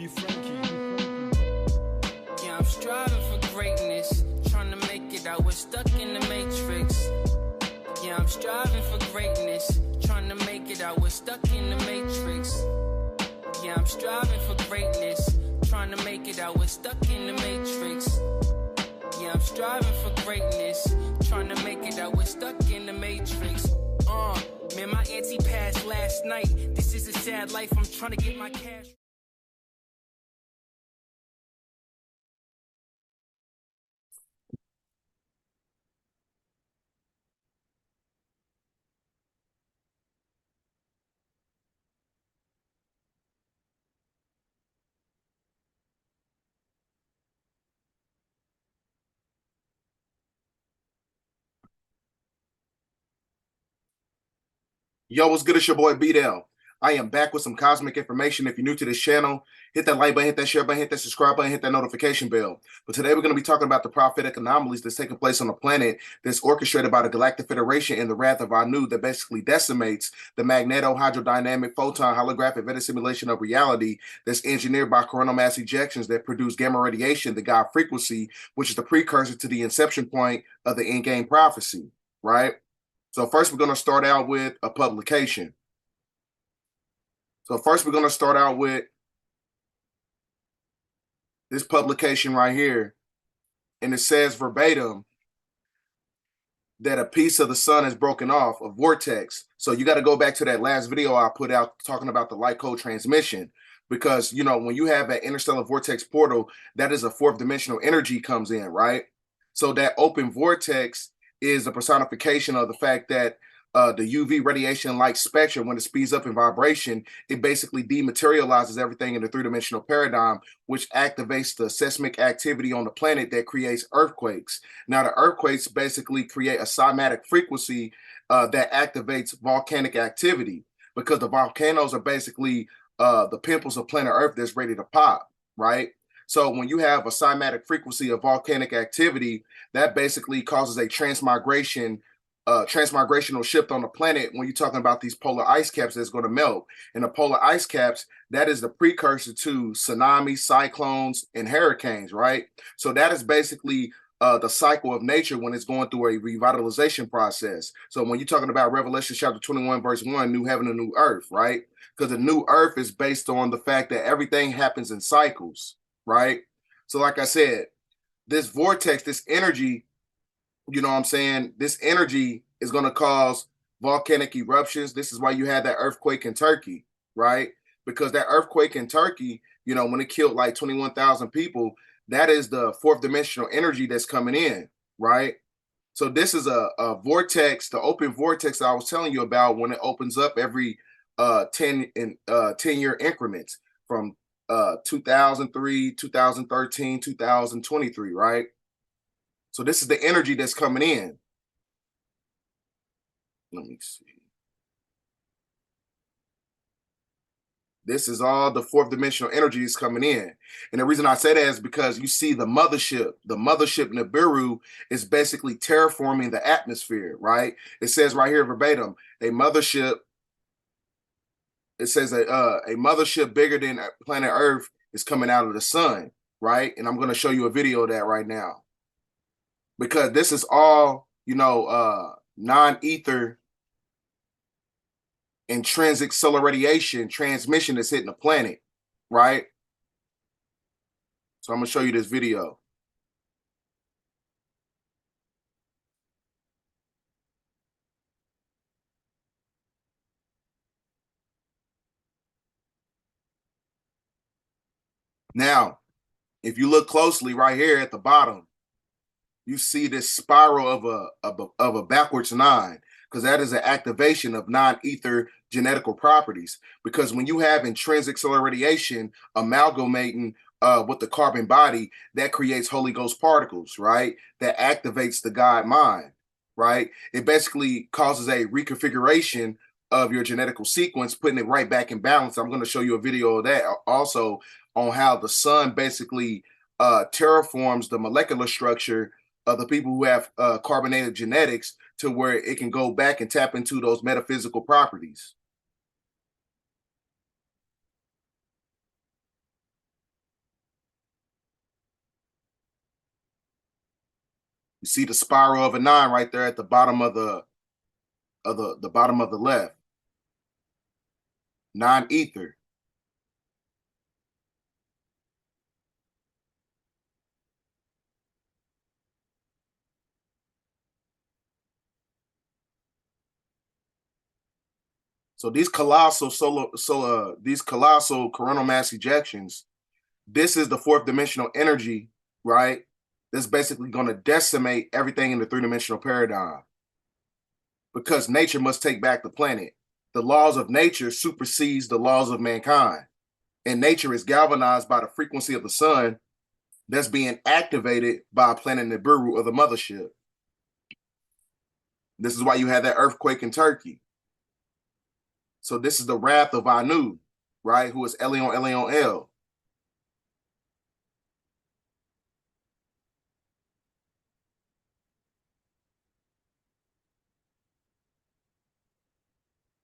Yeah, I'm striving for greatness, trying to make it out. We're stuck in the matrix. Yeah, I'm striving for greatness, trying to make it out. We're stuck in the matrix. Yeah, I'm striving for greatness, trying to make it out. We're stuck in the matrix. Yeah, I'm striving for greatness, trying to make it out. We're stuck in the matrix. Man, my auntie passed last night. This is a sad life. I'm trying to get my cash. Yo, what's good? It's your boy B-Dell. I am back with some cosmic information. If you're new to this channel, hit that like button, hit that share button, hit that subscribe button, hit that notification bell. But today we're going to be talking about the prophetic anomalies that's taking place on the planet that's orchestrated by the Galactic Federation and the wrath of Anu that basically decimates the magneto-hydrodynamic photon holographic Vedic simulation of reality that's engineered by coronal mass ejections that produce gamma radiation, the God frequency, which is the precursor to the inception point of the endgame prophecy, right? So first, we're going to start out with a publication. So first, we're going to start out with this publication right here. And it says verbatim that a piece of the sun is broken off, a vortex. So you got to go back to that last video I put out talking about the light code transmission. Because, you know, when you have that interstellar vortex portal, that is a fourth dimensional energy comes in, right? So that open vortex is a personification of the fact that the UV radiation light spectrum, when it speeds up in vibration, it basically dematerializes everything in the three-dimensional paradigm, which activates the seismic activity on the planet that creates earthquakes. Now, the earthquakes basically create a cymatic frequency that activates volcanic activity, because the volcanoes are basically the pimples of planet Earth that's ready to pop, right? So when you have a cymatic frequency of volcanic activity, that basically causes a transmigrational shift on the planet when you're talking about these polar ice caps that's going to melt. And the polar ice caps, that is the precursor to tsunamis, cyclones, and hurricanes, right? So that is basically the cycle of nature when it's going through a revitalization process. So when you're talking about Revelation chapter 21, verse 1, new heaven and new earth, right? Because the new earth is based on the fact that everything happens in cycles, right? So like I said, this vortex, this energy, you know what I'm saying? This energy is going to cause volcanic eruptions. This is why you had that earthquake in Turkey, right? Because that earthquake in Turkey, you know, when it killed like 21,000 people, that is the fourth dimensional energy that's coming in, right? So this is a vortex, the open vortex that I was telling you about, when it opens up every 10-year increments from 2003, 2013, 2023, right? So this is the energy that's coming in. Let me see. This is all the fourth dimensional energy is coming in. And the reason I say that is because you see the mothership Nibiru is basically terraforming the atmosphere, right? It says right here verbatim, a mothership, it says a mothership bigger than planet Earth is coming out of the sun, right? And I'm going to show you a video of that right now. Because this is all, you know, non-ether intrinsic solar radiation transmission that's hitting the planet, right? So I'm going to show you this video. Now, if you look closely right here at the bottom, you see this spiral of a backwards 9, because that is an activation of non-ether genetical properties. Because when you have intrinsic solar radiation amalgamating with the carbon body, that creates Holy Ghost particles, right? That activates the God mind, right? It basically causes a reconfiguration of your genetical sequence, putting it right back in balance. I'm going to show you a video of that also, on how the sun basically terraforms the molecular structure of the people who have carbonated genetics, to where it can go back and tap into those metaphysical properties. You see the spiral of a 9 right there at the bottom of the bottom of the left. 9 ether. So these colossal these colossal coronal mass ejections, this is the fourth dimensional energy, right? That's basically going to decimate everything in the three-dimensional paradigm, because nature must take back the planet. The laws of nature supersedes the laws of mankind, and nature is galvanized by the frequency of the sun that's being activated by a planet Nibiru, or the mothership. This is why you had that earthquake in Turkey. So this is the wrath of Anu, right? Who is Elion Elion El.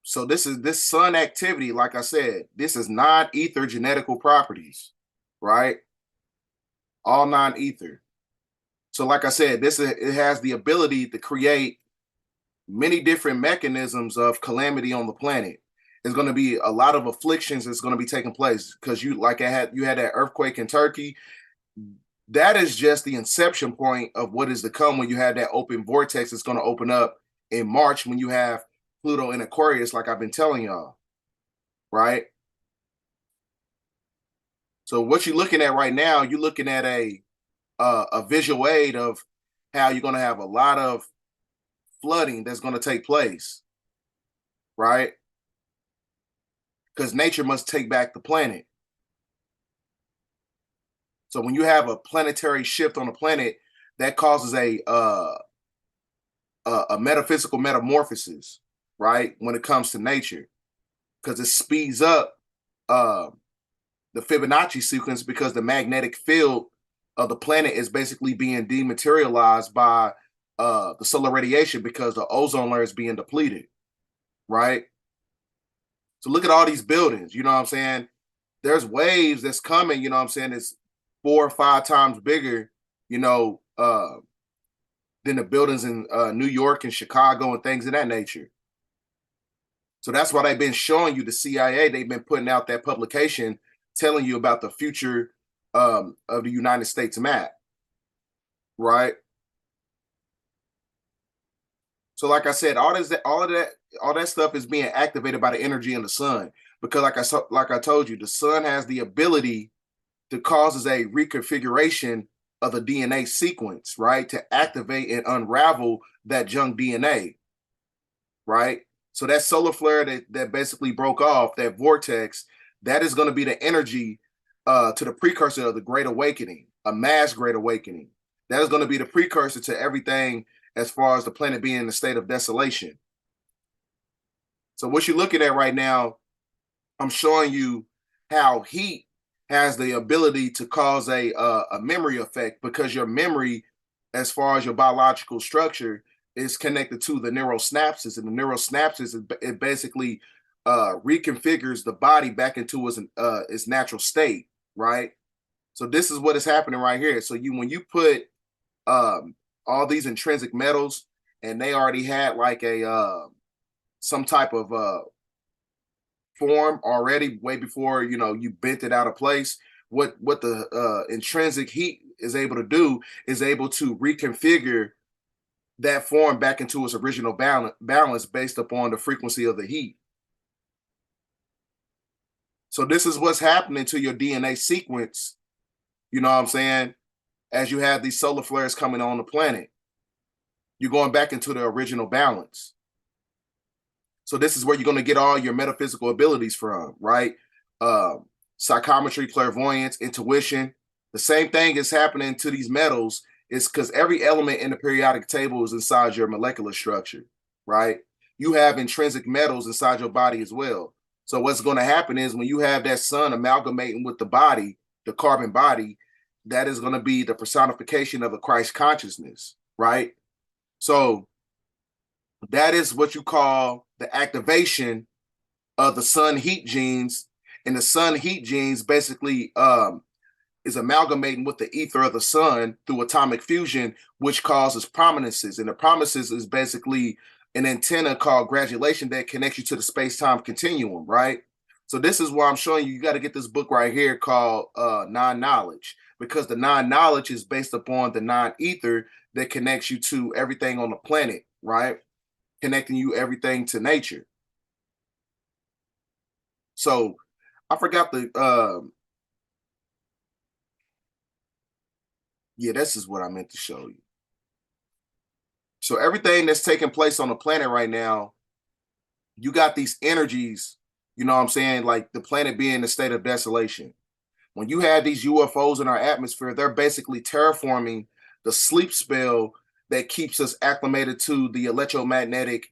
So this sun activity, like I said, this is non-ether genetical properties, right? All non-ether. So like I said, it has the ability to create many different mechanisms of calamity on the planet. There's going to be a lot of afflictions that's going to be taking place, because you had that earthquake in Turkey. That is just the inception point of what is to come when you have that open vortex that's going to open up in March, when you have Pluto in Aquarius, like I've been telling y'all, right? So what you're looking at right now, you're looking at a visual aid of how you're going to have a lot of flooding that's going to take place, right? Because nature must take back the planet. So when you have a planetary shift on the planet, that causes a metaphysical metamorphosis, right? When it comes to nature, because it speeds up the Fibonacci sequence, because the magnetic field of the planet is basically being dematerialized by the solar radiation, because the ozone layer is being depleted, right? So look at all these buildings, you know what I'm saying? There's waves that's coming, you know what I'm saying? It's 4 or 5 times bigger, you know, than the buildings in New York and Chicago and things of that nature. So that's why they've been showing you, the CIA, they've been putting out that publication telling you about the future of the United States map, right? So like I said, all that stuff is being activated by the energy in the sun, because like I told you, the sun has the ability to causes a reconfiguration of the DNA sequence, right? To activate and unravel that junk DNA, right? So that solar flare that basically broke off, that vortex, that is going to be the energy to the precursor of the Great Awakening, a mass Great Awakening. That is going to be the precursor to everything as far as the planet being in a state of desolation. So what you're looking at right now, I'm showing you how heat has the ability to cause a memory effect, because your memory, as far as your biological structure, is connected to the neural synapses, and the neural synapses, it basically reconfigures the body back into its natural state, right? So this is what is happening right here. So when you put all these intrinsic metals, and they already had like a some type of form already way before you bent it out of place, what the intrinsic heat is able to do is able to reconfigure that form back into its original balance based upon the frequency of the heat. So this is what's happening to your DNA sequence, you know what I'm saying, as you have these solar flares coming on the planet. You're going back into the original balance. So this is where you're going to get all your metaphysical abilities from, right? Psychometry, clairvoyance, intuition. The same thing is happening to these metals, is because every element in the periodic table is inside your molecular structure, right? You have intrinsic metals inside your body as well. So what's going to happen is, when you have that sun amalgamating with the body, the carbon body, that is going to be the personification of a Christ consciousness, right? So that is what you call the activation of the sun heat genes. And the sun heat genes basically is amalgamating with the ether of the sun through atomic fusion, which causes prominences. And the prominences is basically an antenna called graduation that connects you to the space-time continuum, right? So this is why I'm showing you, you got to get this book right here called Non-Knowledge, because the non-knowledge is based upon the non-ether that connects you to everything on the planet, right? Connecting you everything to nature. So I forgot the yeah, this is what I meant to show you. So everything that's taking place on the planet right now, you got these energies, you know what I'm saying? Like the planet being in a state of desolation. When you have these UFOs in our atmosphere, they're basically terraforming the sleep spell that keeps us acclimated to the electromagnetic,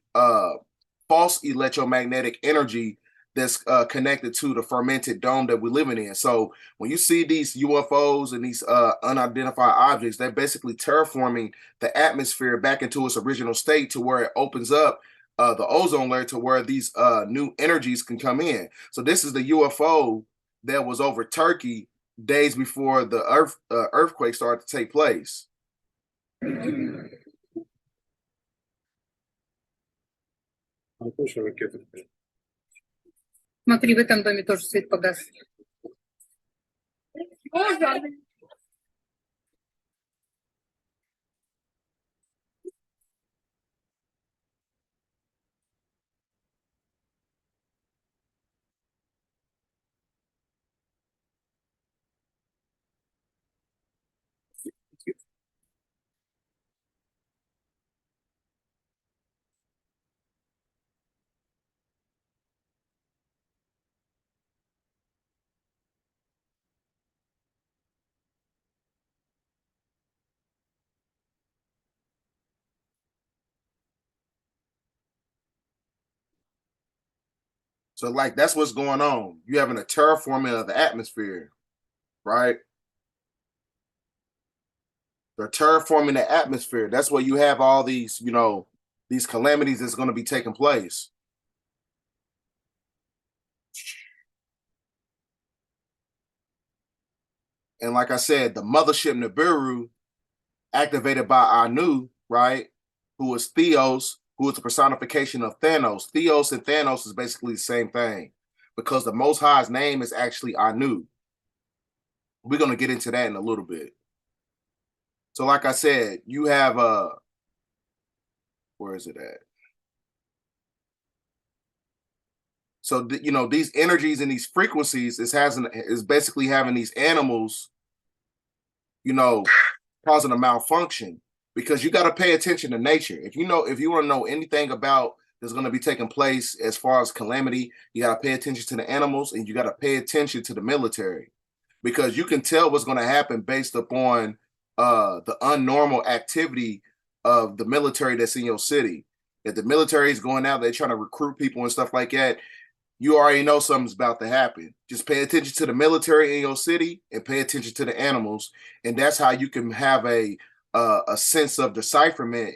false electromagnetic energy that's connected to the fermented dome that we're living in. So when you see these UFOs and these unidentified objects, they're basically terraforming the atmosphere back into its original state to where it opens up the ozone layer to where these new energies can come in. So this is the UFO that was over Turkey days before the earthquake started to take place. Смотри, в этом доме тоже свет погас. So like that's what's going on. You having a terraforming of the atmosphere, right? They're terraforming the atmosphere. That's where you have all these, you know, these calamities that's going to be taking place. And like I said, the mothership Nibiru, activated by Anu, right? Who is Theos, who is the personification of Thanos. Theos and Thanos is basically the same thing because the Most High's name is actually Anu. We're going to get into that in a little bit. So like I said, you have where is it at? So you know, these energies and these frequencies is basically having these animals, you know, causing a malfunction, because you got to pay attention to nature. If you want to know anything about that's going to be taking place as far as calamity, you got to pay attention to the animals and you got to pay attention to the military, because you can tell what's going to happen based upon the unnormal activity of the military that's in your city. If the military is going out, they're trying to recruit people and stuff like that, you already know something's about to happen. Just pay attention to the military in your city and pay attention to the animals, and that's how you can have a sense of decipherment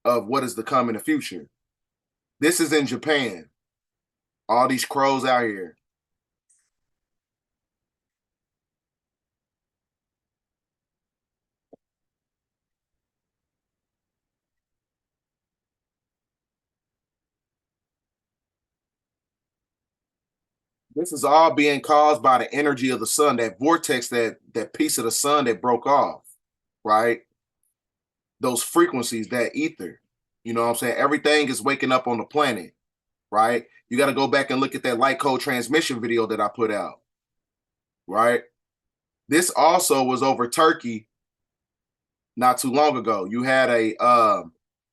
of what is to come in the future. This is in Japan. All these crows out here. This is all being caused by the energy of the sun, that vortex, that piece of the sun that broke off, right? Those frequencies, that ether. You know what I'm saying? Everything is waking up on the planet, right? You got to go back and look at that light code transmission video that I put out, right? This also was over Turkey not too long ago. You had a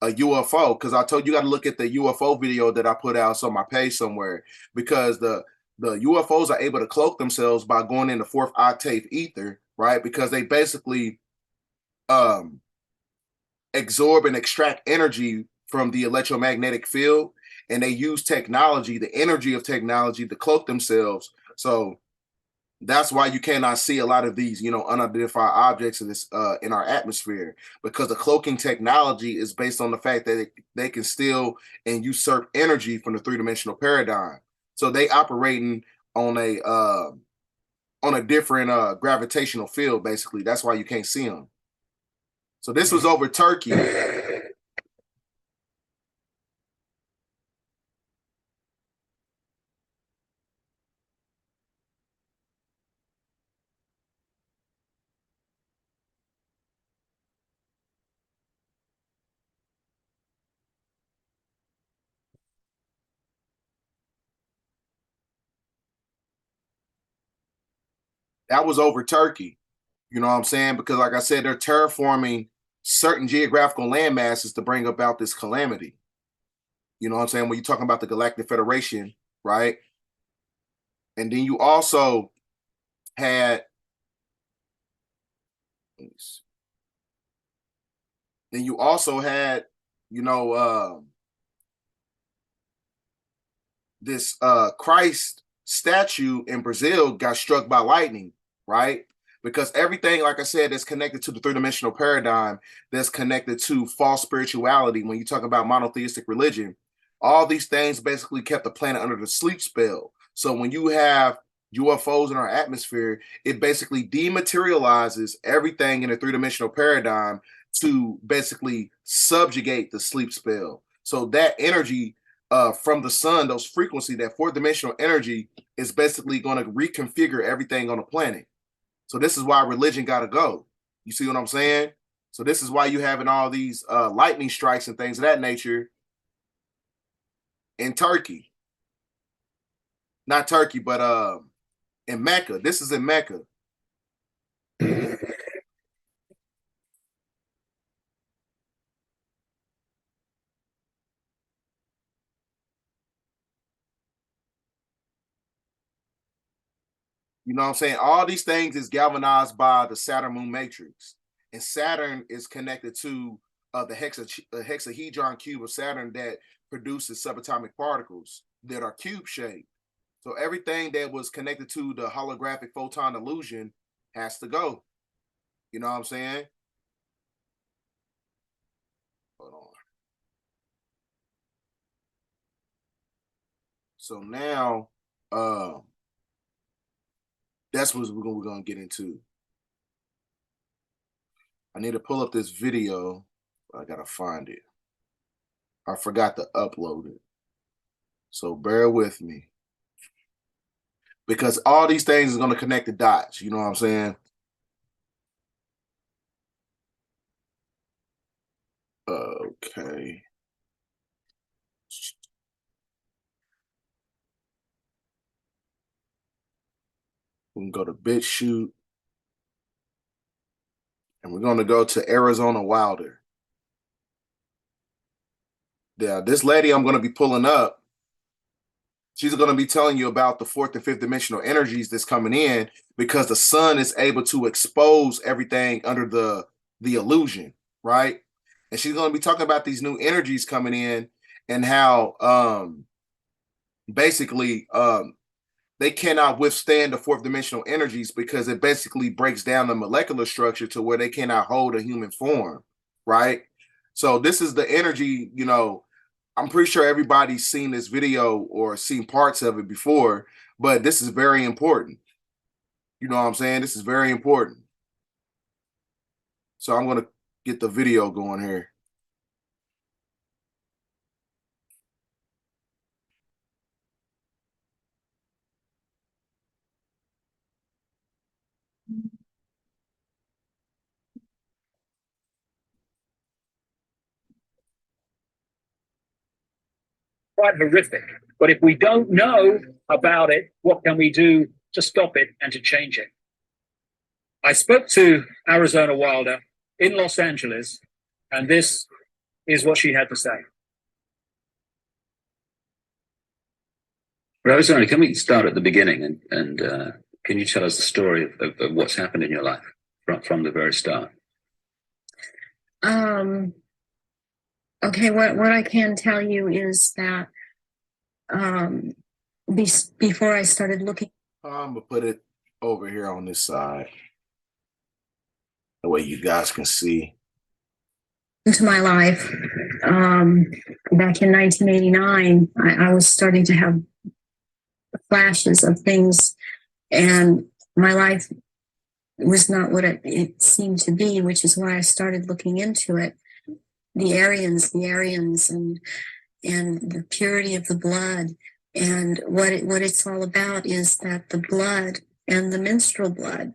UFO, because I told you got to look at the UFO video that I put out on my page somewhere, because the UFOs are able to cloak themselves by going into fourth octave ether, right? Because they basically absorb and extract energy from the electromagnetic field, and they use technology, the energy of technology, to cloak themselves. So that's why you cannot see a lot of these, you know, unidentified objects in this in our atmosphere, because the cloaking technology is based on the fact that they can steal and usurp energy from the three-dimensional paradigm. So they operating on a on a different gravitational field, basically. That's why you can't see them. So this was over Turkey. That was over Turkey. You know what I'm saying? Because like I said, they're terraforming certain geographical land masses to bring about this calamity. You know what I'm saying? When you're talking about the Galactic Federation, right? And then you also had, you know, this Christ statue in Brazil got struck by lightning, right? Because everything, like I said, that's connected to the three-dimensional paradigm, that's connected to false spirituality, when you talk about monotheistic religion, all these things basically kept the planet under the sleep spell. So when you have UFOs in our atmosphere, it basically dematerializes everything in a three-dimensional paradigm to basically subjugate the sleep spell. So that energy from the sun, those frequency, that fourth-dimensional energy is basically going to reconfigure everything on the planet. So this is why religion got to go. You see what I'm saying? So this is why you having all these lightning strikes and things of that nature in Turkey. Not Turkey, but in Mecca. This is in Mecca. You know what I'm saying? All these things is galvanized by the Saturn moon matrix. And Saturn is connected to the hexahedron cube of Saturn that produces subatomic particles that are cube shaped. So everything that was connected to the holographic photon illusion has to go. You know what I'm saying? Hold on. So now, that's what we're going to get into. I need to pull up this video. I got to find it. I forgot to upload it. So bear with me. Because all these things is going to connect the dots. You know what I'm saying? Okay. We can go to BitChute. And we're going to go to Arizona Wilder. Yeah, this lady I'm going to be pulling up, she's going to be telling you about the fourth and fifth dimensional energies that's coming in, because the sun is able to expose everything under the illusion, right? And she's going to be talking about these new energies coming in and how basically they cannot withstand the fourth dimensional energies, because it basically breaks down the molecular structure to where they cannot hold a human form, right? So this is the energy, you know, I'm pretty sure everybody's seen this video or seen parts of it before, but this is very important. You know what I'm saying? This is very important. So I'm going to get the video going here. Quite horrific. But if we don't know about it, what can we do to stop it and to change it? I spoke to Arizona Wilder in Los Angeles, and this is what she had to say. Arizona, can we start at the beginning and can you tell us the story of what's happened in your life from the very start? Okay, what I can tell you is that before I started looking, I'm gonna put it over here on this side, the way you guys can see into my life, back in 1989, I was starting to have flashes of things, and my life was not what it seemed to be, which is why I started looking into it. The Aryans, and the purity of the blood, and what it's all about is that the blood and the menstrual blood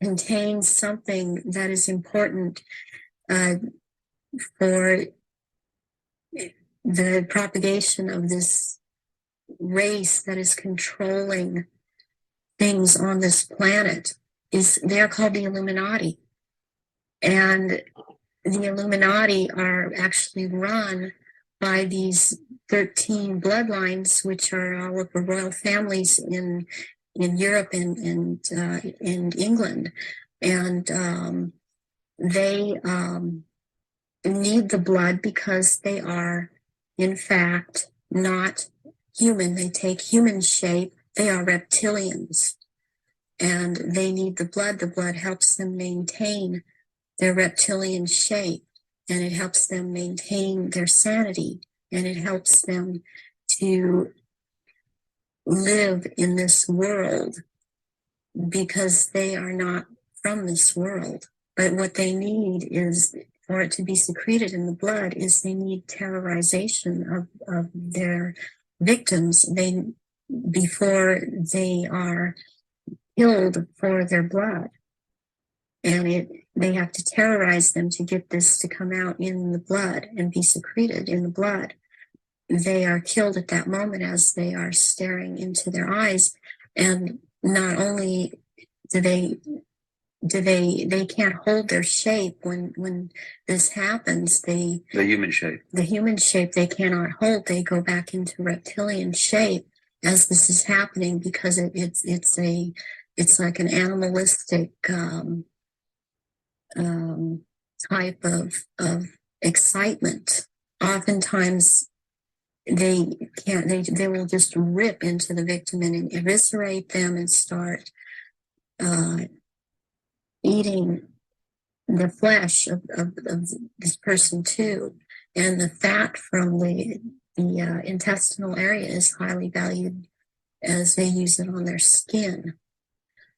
contains something that is important for the propagation of this race that is controlling things on this planet. They're called the Illuminati, and the Illuminati are actually run by these 13 bloodlines, which are all of the royal families in Europe and in England, and they need the blood because they are, in fact, not human. They take human shape. They are reptilians, and they need the blood. The blood helps them maintain their reptilian shape, and it helps them maintain their sanity, and it helps them to live in this world because they are not from this world. But what they need is, for it to be secreted in the blood, is they need terrorization of their victims before they are killed for their blood. And they have to terrorize them to get this to come out in the blood and be secreted in the blood. They are killed at that moment as they are staring into their eyes. And not only they can't hold their shape when this happens. The human shape. The human shape they cannot hold. They go back into reptilian shape as this is happening, because it's like an animalistic type of excitement. Oftentimes they will just rip into the victim and eviscerate them and start eating the flesh of this person too. And the fat from the intestinal area is highly valued, as they use it on their skin.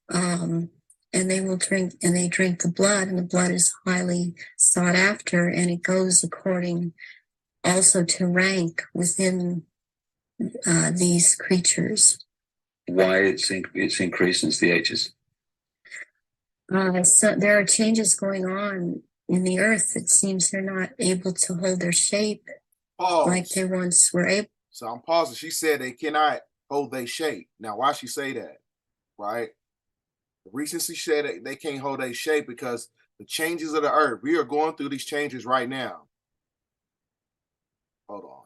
And they will drink the blood, and the blood is highly sought after, and it goes according also to rank within these creatures. Why it's increased since the ages? So there are changes going on in the earth. It seems they're not able to hold their shape like they once were able. So I'm pausing. She said they cannot hold their shape. Now, why she say that? Right? The reason she said that they can't hold their shape because the changes of the earth, we are going through these changes right now. Hold on.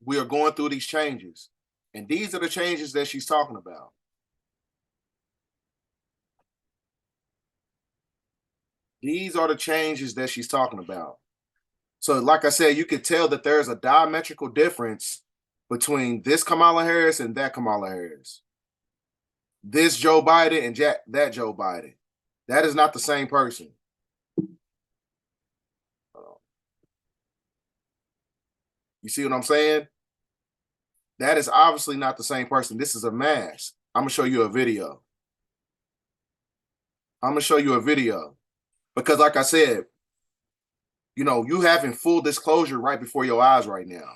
We are going through these changes. And these are the changes that she's talking about. These are the changes that she's talking about. So like I said, you could tell that there's a diametrical difference between this Kamala Harris and that Kamala Harris. This Joe Biden and that Joe Biden. That is not the same person. You see what I'm saying? That is obviously not the same person. This is a mask. I'm going to show you a video. Because like I said, you know, you having full disclosure right before your eyes right now.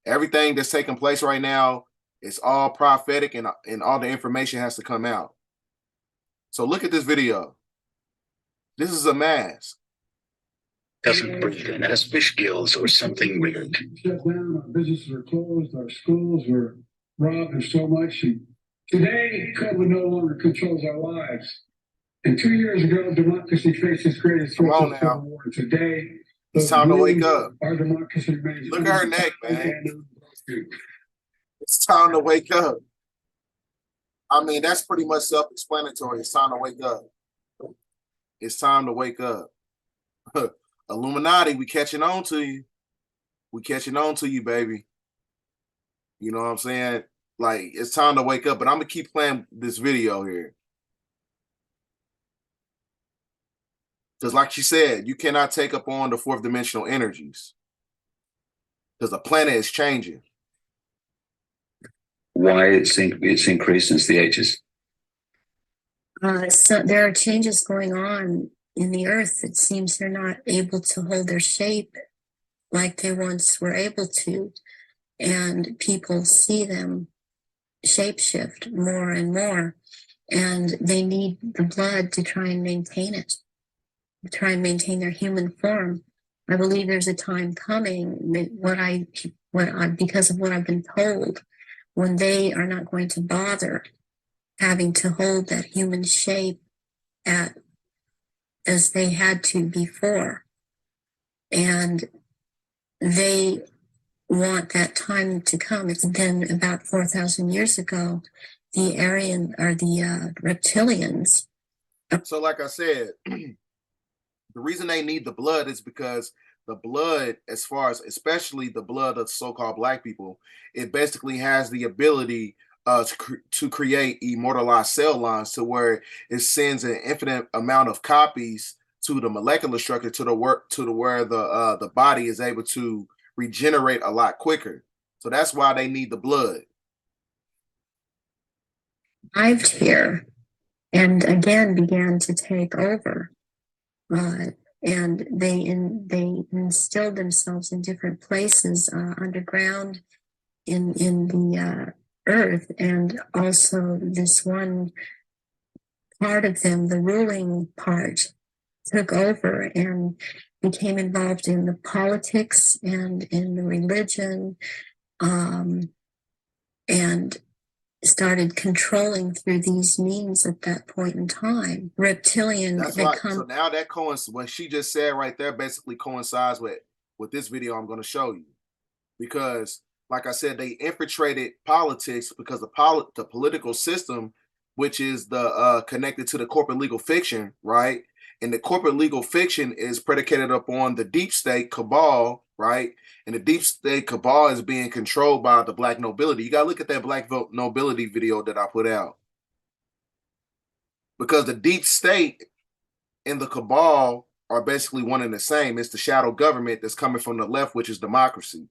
Everything that's taking place right now is all prophetic, and all the information has to come out. So look at this video. This is a mask. Doesn't breathe and has fish gills or something weird. Shut down, our businesses were closed, our schools were robbed of so much. And today, COVID no longer controls our lives. And 2 years ago, democracy faced its greatest threat of civil war. Today, it's time to wake up. Our democracy remains. Look at her neck, man. It's time to wake up. I mean, that's pretty much self-explanatory. It's time to wake up. It's time to wake up. Illuminati, we catching on to you. We catching on to you, baby. You know what I'm saying? Like, it's time to wake up. But I'm going to keep playing this video here. Because like she said, you cannot take up on the fourth dimensional energies. Because the planet is changing. why it's increased since the 80s? So there are changes going on in the earth. It seems they're not able to hold their shape like they once were able to. And people see them shapeshift more and more. And they need the blood to try and maintain it, to try and maintain their human form. I believe there's a time coming that because of what I've been told, when they are not going to bother having to hold that human shape as they had to before. And they want that time to come. It's been about 4,000 years ago, the Aryan or the reptilians. So like I said, the reason they need the blood is because the blood, as far as especially the blood of so-called black people, it basically has the ability to create immortalized cell lines to where it sends an infinite amount of copies to the molecular structure to where the body is able to regenerate a lot quicker. So that's why they need the blood. Arrived here and again began to take over. And they instilled themselves in different places underground in the earth, and also this one part of them, the ruling part, took over and became involved in the politics and in the religion, and started controlling through these means at that point in time. Reptilian. That's right. So now that what she just said right there basically coincides with this video I'm going to show you, because like I said, they infiltrated politics because the political system, which is the connected to the corporate legal fiction, right? And the corporate legal fiction is predicated upon the deep state cabal, right? And the deep state cabal is being controlled by the black nobility. You got to look at that black nobility video that I put out. Because the deep state and the cabal are basically one and the same. It's the shadow government that's coming from the left, which is democracy.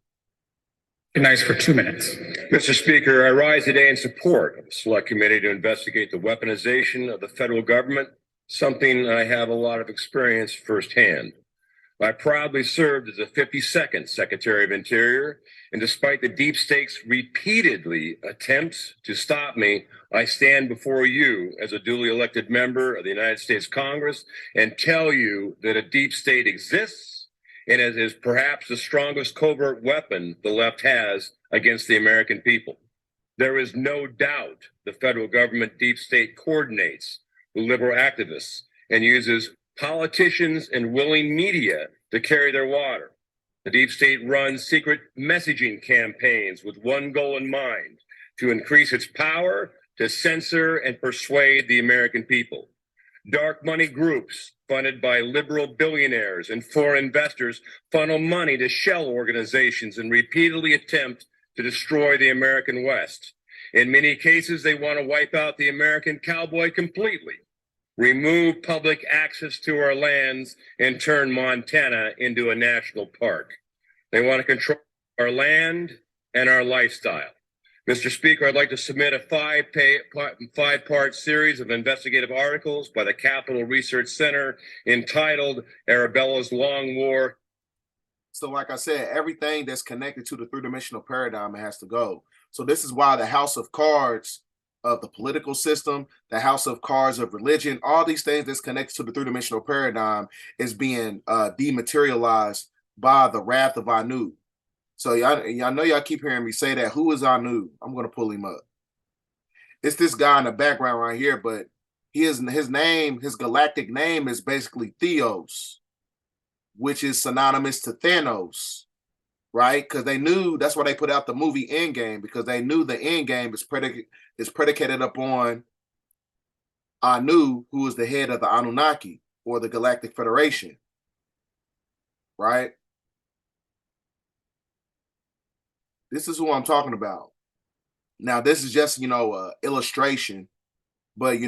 Recognized for 2 minutes. Mr. Speaker, I rise today in support of the Select Committee to investigate the weaponization of the federal government, something I have a lot of experience firsthand. I proudly served as the 52nd Secretary of Interior, and despite the deep state's repeatedly attempts to stop me, I stand before you as a duly elected member of the United States Congress and tell you that a deep state exists, and it is perhaps the strongest covert weapon the left has against the American people. There is no doubt the federal government deep state coordinates with liberal activists and uses politicians and willing media to carry their water. The deep state runs secret messaging campaigns with one goal in mind: to increase its power to censor and persuade the American people. Dark money groups funded by liberal billionaires and foreign investors funnel money to shell organizations and repeatedly attempt to destroy the American West. In many cases, they want to wipe out the American cowboy completely, remove public access to our lands, and turn Montana into a national park. They want to control our land and our lifestyle. Mr. Speaker, I'd like to submit a five-part series of investigative articles by the Capital Research Center entitled Arabella's Long War. So like I said, everything that's connected to the three-dimensional paradigm has to go. So this is why the house of cards of the political system, the house of cards of religion, all these things that's connected to the three-dimensional paradigm is being dematerialized by the wrath of Anu. So y'all know y'all keep hearing me say that. Who is Anu? I'm going to pull him up. It's this guy in the background right here, but his name, his galactic name is basically Theos, which is synonymous to Thanos, right? Because they knew, that's why they put out the movie Endgame, because they knew the Endgame is predicated upon Anu, who is the head of the Anunnaki, or the Galactic Federation, right? This is who I'm talking about. Now, this is just, illustration, but, he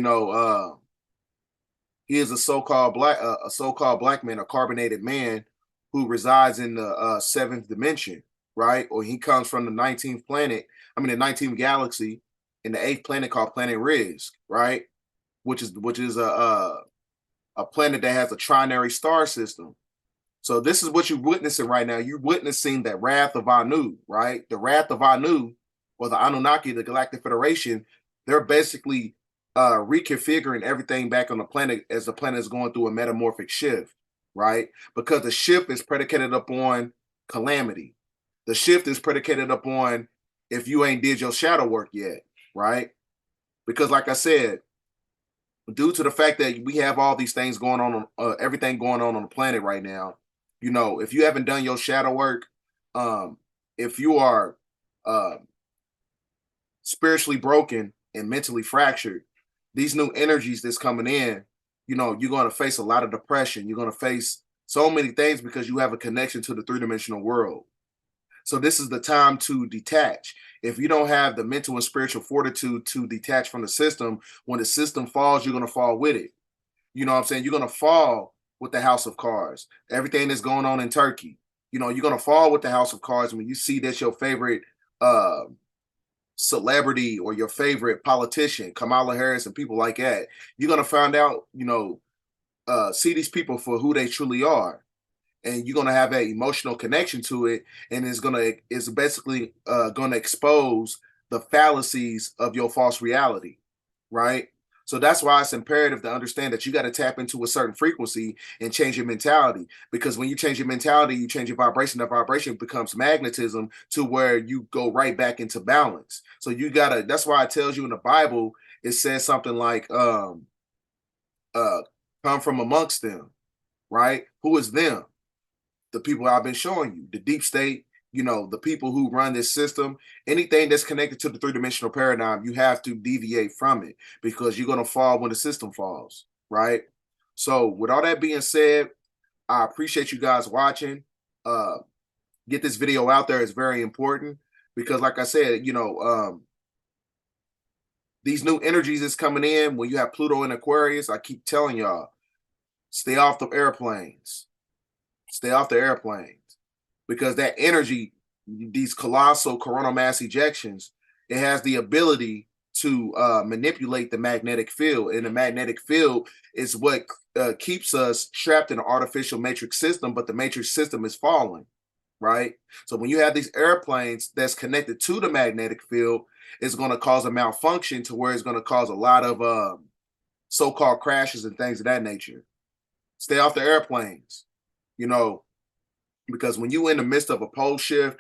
is a so-called black man, a carbonated man who resides in the seventh dimension, right? Or he comes from the 19th planet. the 19th galaxy, in the 8th planet called Planet Rizq, right? Which is a planet that has a trinary star system. So this is what you're witnessing right now. You're witnessing that wrath of Anu, right? The wrath of Anu, or the Anunnaki, the Galactic Federation. They're basically reconfiguring everything back on the planet as the planet is going through a metamorphic shift, right? Because the shift is predicated upon calamity. The shift is predicated upon if you ain't did your shadow work yet, right? Because like I said, due to the fact that we have all these things going on, everything going on the planet right now, you know, if you haven't done your shadow work, if you are spiritually broken and mentally fractured, these new energies that's coming in, you know, you're going to face a lot of depression. You're going to face so many things because you have a connection to the three-dimensional world. So this is the time to detach. If you don't have the mental and spiritual fortitude to detach from the system, when the system falls, you're going to fall with it. You know what I'm saying? You're going to fall with the House of Cards. Everything that's going on in Turkey. You know, you're going to fall with the House of Cards when you see that's your favorite celebrity or your favorite politician, Kamala Harris and people like that. You're going to find out, you know, see these people for who they truly are. And you're gonna have an emotional connection to it, and it's basically gonna expose the fallacies of your false reality, right? So that's why it's imperative to understand that you got to tap into a certain frequency and change your mentality. Because when you change your mentality, you change your vibration. That vibration becomes magnetism to where you go right back into balance. So you gotta. That's why it tells you in the Bible. It says something like, "Come from amongst them," right? Who is them? The people I've been showing you, the deep state, you know, the people who run this system. Anything that's connected to the three-dimensional paradigm, you have to deviate from it because you're going to fall when the system falls, right? So with all that being said, I appreciate you guys watching. Get this video out there. It's very important because like I said, you know, these new energies is coming in when you have Pluto in Aquarius. I keep telling y'all, stay off the airplanes. Stay off the airplanes because that energy, these colossal coronal mass ejections, it has the ability to manipulate the magnetic field. And the magnetic field is what keeps us trapped in an artificial matrix system, but the matrix system is falling, right? So when you have these airplanes that's connected to the magnetic field, it's going to cause a malfunction to where it's going to cause a lot of so-called crashes and things of that nature. Stay off the airplanes. You know, because when you're in the midst of a pole shift,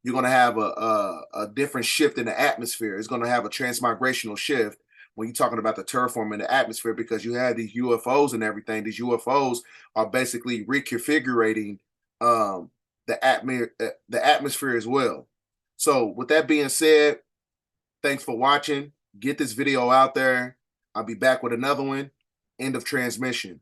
you're going to have a different shift in the atmosphere. It's going to have a transmigrational shift when you're talking about the terraforming the atmosphere because you have these UFOs and everything. These UFOs are basically reconfiguring the atmosphere as well. So with that being said, thanks for watching. Get this video out there. I'll be back with another one. End of transmission.